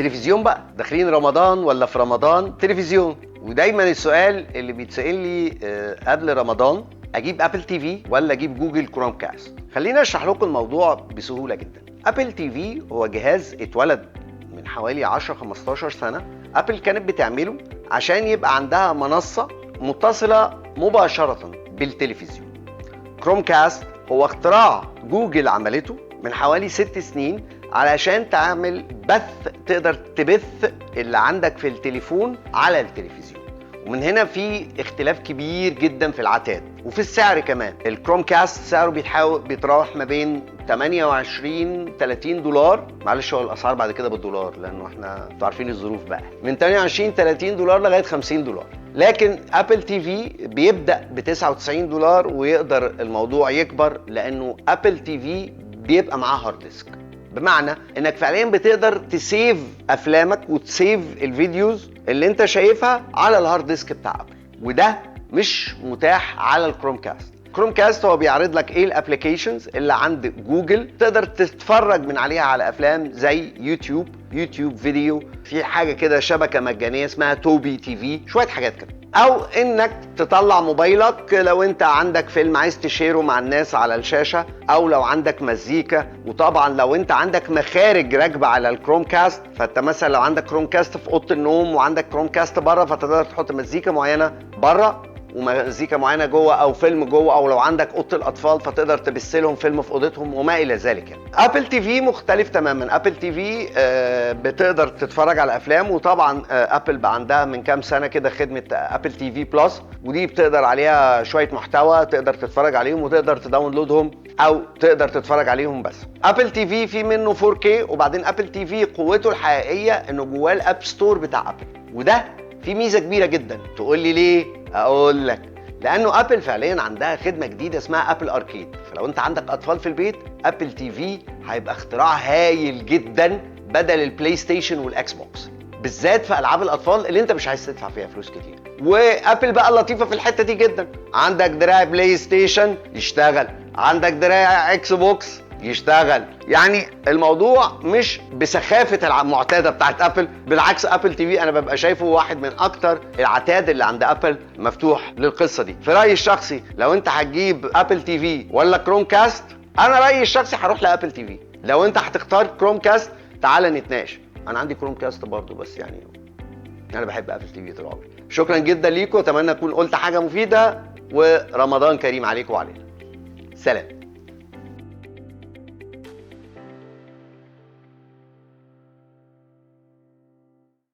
تلفزيون بقى، داخلين رمضان ولا في رمضان تلفزيون. ودايما السؤال اللي بيتسأل لي قبل رمضان، اجيب ابل تي في ولا اجيب جوجل كروم كاست؟ خلينا اشرح لكم الموضوع بسهوله جدا. ابل تي في هو جهاز اتولد من حوالي 10 15 سنه، ابل كانت بتعمله عشان يبقى عندها منصه متصله مباشره بالتلفزيون. كروم كاست هو اختراع جوجل عملته من حوالي 6 سنين علشان تعمل بث، تقدر تبث اللي عندك في التليفون على التلفزيون. ومن هنا في اختلاف كبير جدا في العتاد وفي السعر كمان. الكروم كاست سعره بيتراوح ما بين 28 30 دولار، معلش هو الاسعار بعد كده بالدولار لانه انتوا عارفين الظروف بقى، من 28 30 دولار لغايه 50 دولار. لكن ابل تي في بيبدا ب 99 دولار ويقدر الموضوع يكبر لانه ابل تي في بيبقى معاه هارد ديسك، بمعنى انك فعليا بتقدر تسيف افلامك وتسيف الفيديوز اللي انت شايفها على الهارد ديسك بتاع ابل، وده مش متاح على الكروم كاست. كروم كاست هو بيعرض لك ايه الابليكيشنز اللي عند جوجل تقدر تتفرج من عليها على افلام زي يوتيوب فيديو، في حاجه كده شبكه مجانيه اسمها توبي تي في، شويه حاجات كده، او انك تطلع موبايلك لو انت عندك فيلم عايز تشيره مع الناس على الشاشه، او لو عندك مزيكا. وطبعا لو انت عندك مخارج راكبه على الكروم كاست، فانت مثلا لو عندك كروم كاست في اوضه النوم وعندك كروم كاست بره، فتقدر تحط مزيكا معينه بره ومزيكا معينه جوه، او فيلم جوه، او لو عندك اوضه الاطفال فتقدر تبث لهم فيلم في اوضتهم وما الى ذلك. يعني ابل تي في مختلف تماما. ابل تي في بتقدر تتفرج على افلام، وطبعا ابل بقى عندها من كام سنه كده خدمه ابل تي في بلس، ودي بتقدر عليها شويه محتوى تقدر تتفرج عليهم وتقدر تداونلودهم او تقدر تتفرج عليهم. بس ابل تي في منه 4K، وبعدين ابل تي في قوته الحقيقيه انه جواه الاب ستور بتاع ابل، وده في ميزه كبيره جدا. تقول لي ليه؟ اقول لك، لانه ابل فعليا عندها خدمه جديده اسمها ابل اركيد. فلو انت عندك اطفال في البيت، ابل تي في هيبقى اختراع هايل جدا بدل البلاي ستيشن والاكس بوكس، بالذات في العاب الاطفال اللي انت مش عايز تدفع فيها فلوس كتير. وابل بقى لطيفه في الحته دي جدا، عندك دراع بلاي ستيشن يشتغل، عندك دراع اكس بوكس يشتغل. يعني الموضوع مش بسخافه المعتاده بتاعت ابل، بالعكس ابل تي في انا ببقى شايفه واحد من اكتر العتاد اللي عند ابل مفتوح للقصه دي. في رايي الشخصي لو انت هتجيب ابل تي في ولا كروم كاست، انا رايي الشخصي هروح لابل تي في. لو انت هتختار كروم كاست تعال نتناقش، انا عندي كروم كاست برضو، بس يعني انا بحب ابل تي في طول عمري. شكرا جدا ليكم، اتمنى اكون قلت حاجه مفيده، ورمضان كريم عليكم وعلينا. سلام.